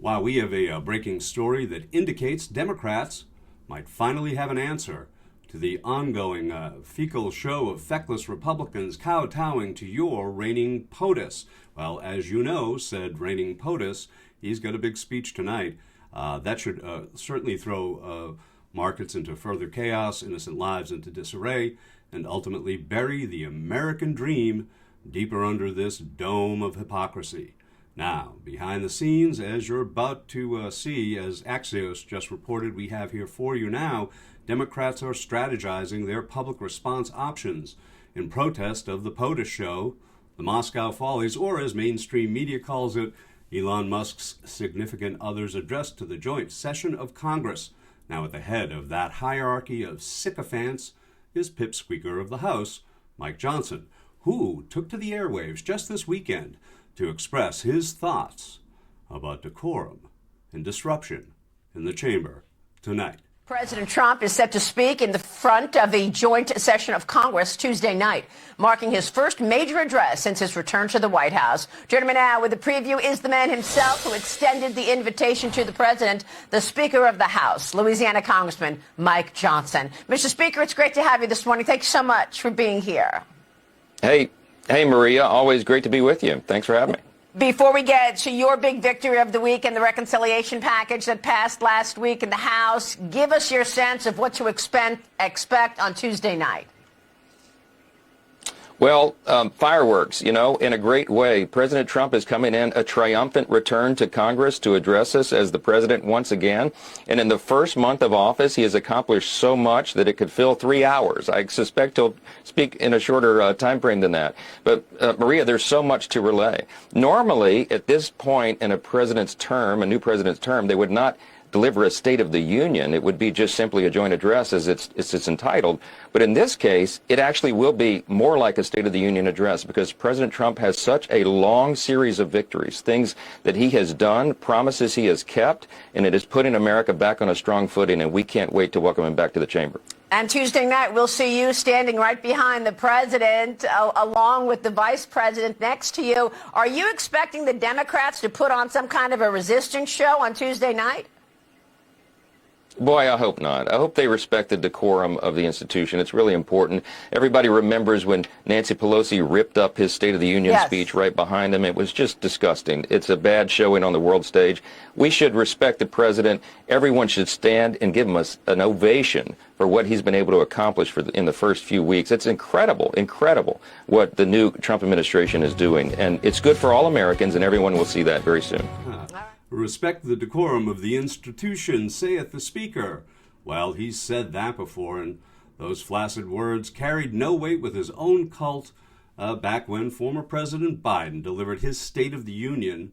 Wow, we have a breaking story that indicates Democrats might finally have an answer to the ongoing fecal show of feckless Republicans kowtowing to your reigning POTUS. Well, as you know, said reigning POTUS, he's got a big speech tonight. That should certainly throw markets into further chaos, innocent lives into disarray, and ultimately bury the American dream deeper under this dome of hypocrisy. Now, behind the scenes, as you're about to see, as Axios just reported we have here for you now, Democrats are strategizing their public response options in protest of the POTUS show, the Moscow Follies, or as mainstream media calls it, Elon Musk's significant other's address to the joint session of Congress. Now, at the head of that hierarchy of sycophants is Pipsqueaker of the House, Mike Johnson, who took to the airwaves just this weekend to express his thoughts about decorum and disruption in the chamber tonight. President Trump is set to speak in the front of a joint session of Congress Tuesday night, marking his first major address since his return to the White House. Joining me now with the preview is the man himself who extended the invitation to the president, the Speaker of the House, Louisiana Congressman Mike Johnson. Mr. Speaker, it's great to have you this morning. Thanks so much for being here. Hey, Maria, always great to be with you. Thanks for having me. Before we get to your big victory of the week and the reconciliation package that passed last week in the House, give us your sense of what to expect on Tuesday night. Well, fireworks, in a great way. President Trump is coming in a triumphant return to Congress to address us as the president once again. And in the first month of office, he has accomplished so much that it could fill 3 hours. I suspect he'll speak in a shorter time frame than that. But, Maria, there's so much to relay. Normally, at this point in a president's term, a new president's term, they would not deliver a State of the Union. It would be just simply a joint address as it's entitled. But in this case, it actually will be more like a State of the Union address because President Trump has such a long series of victories, things that he has done, promises he has kept, and it is putting America back on a strong footing, and we can't wait to welcome him back to the chamber. And Tuesday night, we'll see you standing right behind the president, along with the vice president next to you. Are you expecting the Democrats to put on some kind of a resistance show on Tuesday night? Boy, I hope not. I hope they respect the decorum of the institution. It's really important. Everybody remembers when Nancy Pelosi ripped up his State of the Union speech right behind him. It was just disgusting. It's a bad showing on the world stage. We should respect the president. Everyone should stand and give him an ovation for what he's been able to accomplish in the first few weeks. It's incredible what the new Trump administration is doing. And it's good for all Americans, and everyone will see that very soon. Respect the decorum of the institution, saith the Speaker. Well, he's said that before, and those flaccid words carried no weight with his own cult back when former President Biden delivered his State of the Union.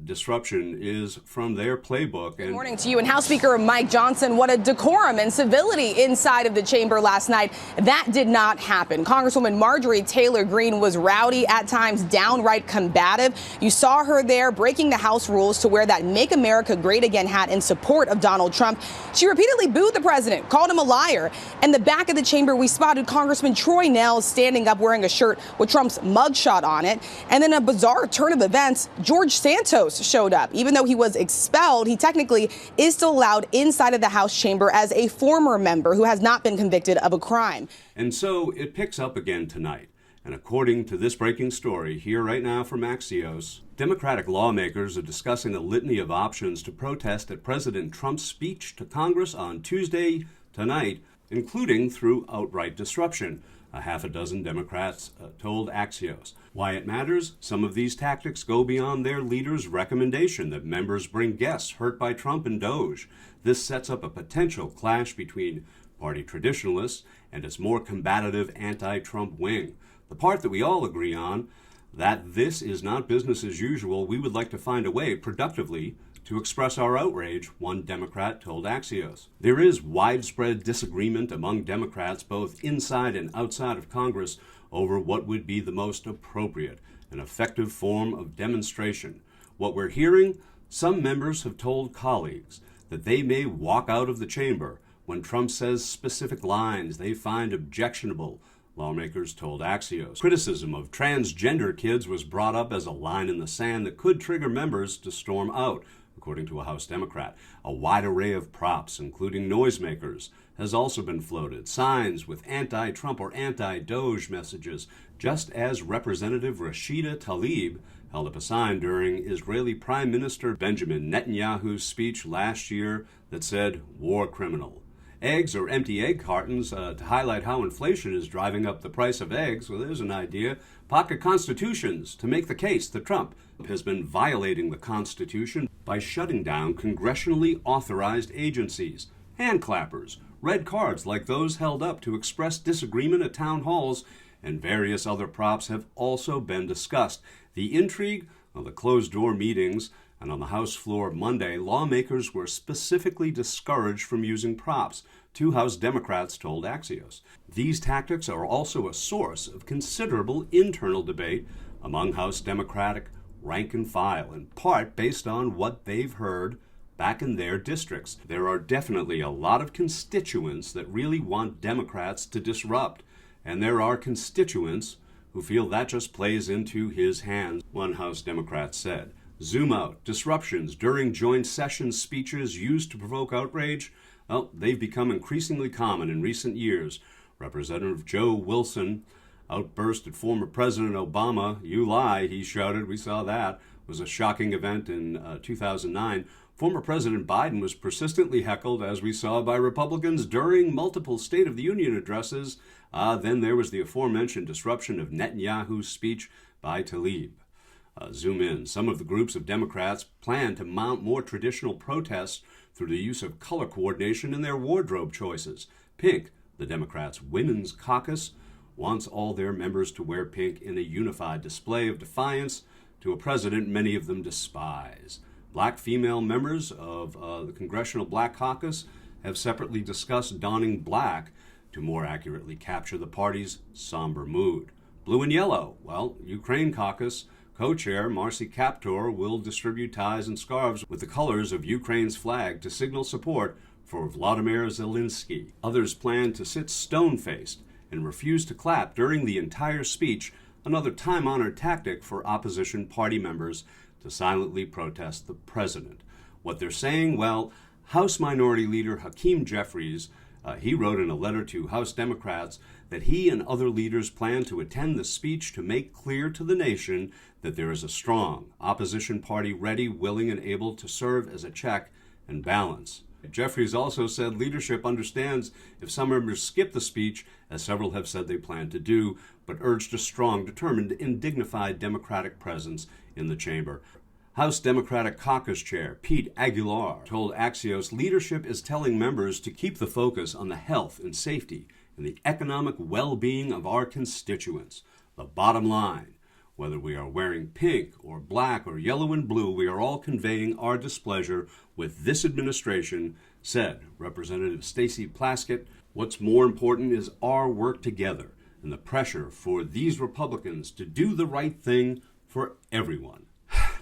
Disruption is from their playbook. Good morning to you. And House Speaker Mike Johnson, what a decorum and civility inside of the chamber last night. That did not happen. Congresswoman Marjorie Taylor Greene was rowdy, at times downright combative. You saw her there breaking the House rules to wear that Make America Great Again hat in support of Donald Trump. She repeatedly booed the president, called him a liar. In the back of the chamber, we spotted Congressman Troy Nehls standing up wearing a shirt with Trump's mugshot on it. And then a bizarre turn of events, George Santos showed up. Even though he was expelled, he technically is still allowed inside of the House chamber as a former member who has not been convicted of a crime. And so it picks up again tonight. And according to this breaking story here right now from Axios, Democratic lawmakers are discussing a litany of options to protest at President Trump's speech to Congress on Tuesday tonight, including through outright disruption. A half a dozen Democrats told Axios. Why it matters? Some of these tactics go beyond their leader's recommendation that members bring guests hurt by Trump and Doge. This sets up a potential clash between party traditionalists and its more combative anti-Trump wing. The part that we all agree on, that this is not business as usual. We would like to find a way productively to express our outrage, one Democrat told Axios. There is widespread disagreement among Democrats, both inside and outside of Congress, over what would be the most appropriate and effective form of demonstration. What we're hearing, some members have told colleagues that they may walk out of the chamber when Trump says specific lines they find objectionable, lawmakers told Axios. Criticism of transgender kids was brought up as a line in the sand that could trigger members to storm out. according to a House Democrat. A wide array of props, including noisemakers, has also been floated. Signs with anti-Trump or anti-Doge messages, just as Representative Rashida Tlaib held up a sign during Israeli Prime Minister Benjamin Netanyahu's speech last year that said, "War criminal." Eggs or empty egg cartons to highlight how inflation is driving up the price of eggs. Well, there's an idea. Pocket constitutions to make the case that Trump has been violating the Constitution by shutting down congressionally authorized agencies. Hand clappers, red cards like those held up to express disagreement at town halls, and various other props have also been discussed. The intrigue of the closed-door meetings, and on the House floor Monday, lawmakers were specifically discouraged from using props, two House Democrats told Axios. These tactics are also a source of considerable internal debate among House Democratic rank and file, in part based on what they've heard back in their districts. There are definitely a lot of constituents that really want Democrats to disrupt, and there are constituents who feel that just plays into his hands, one House Democrat said. Zoom out. Disruptions during joint session speeches used to provoke outrage, well, they've become increasingly common in recent years. Representative Joe Wilson outburst at former President Obama. "You lie," he shouted. We saw that. It was a shocking event in 2009. Former President Biden was persistently heckled, as we saw, by Republicans during multiple State of the Union addresses. Then there was the aforementioned disruption of Netanyahu's speech by Tlaib. Zoom in. Some of the groups of Democrats plan to mount more traditional protests through the use of color coordination in their wardrobe choices. Pink, the Democrats' Women's Caucus, wants all their members to wear pink in a unified display of defiance to a president many of them despise. Black female members of the Congressional Black Caucus have separately discussed donning black to more accurately capture the party's somber mood. Blue and yellow, well, Ukraine Caucus co-chair Marcy Kaptur will distribute ties and scarves with the colors of Ukraine's flag to signal support for Vladimir Zelensky. Others plan to sit stone-faced and refuse to clap during the entire speech, another time-honored tactic for opposition party members to silently protest the president. What they're saying, well, House Minority Leader Hakeem Jeffries, he wrote in a letter to House Democrats that he and other leaders plan to attend the speech to make clear to the nation that there is a strong opposition party ready, willing, and able to serve as a check and balance. Jeffries also said leadership understands if some members skip the speech, as several have said they plan to do, but urged a strong, determined, and dignified Democratic presence in the chamber. House Democratic Caucus Chair Pete Aguilar told Axios leadership is telling members to keep the focus on the health and safety and the economic well-being of our constituents. The bottom line, whether we are wearing pink or black or yellow and blue, we are all conveying our displeasure with this administration, said Representative Stacey Plaskett. What's more important is our work together and the pressure for these Republicans to do the right thing for everyone.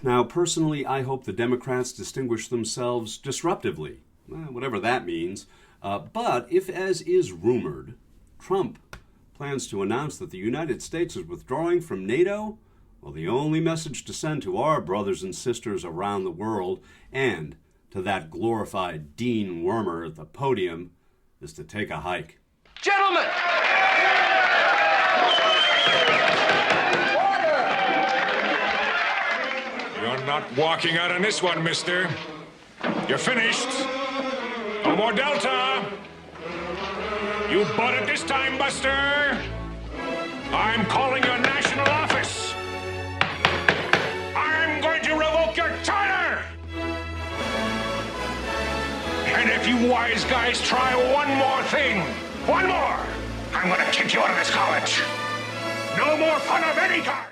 Now, personally, I hope the Democrats distinguish themselves disruptively, whatever that means. But if, as is rumored, Trump plans to announce that the United States is withdrawing from NATO, well, the only message to send to our brothers and sisters around the world and to that glorified Dean Wormer at the podium is to take a hike. Gentlemen! You're not walking out on this one, mister. You're finished. No more Delta. You bought it this time, Buster. I'm calling your national office. I'm going to revoke your charter. And if you wise guys try one more thing, one more, I'm going to kick you out of this college. No more fun of any kind.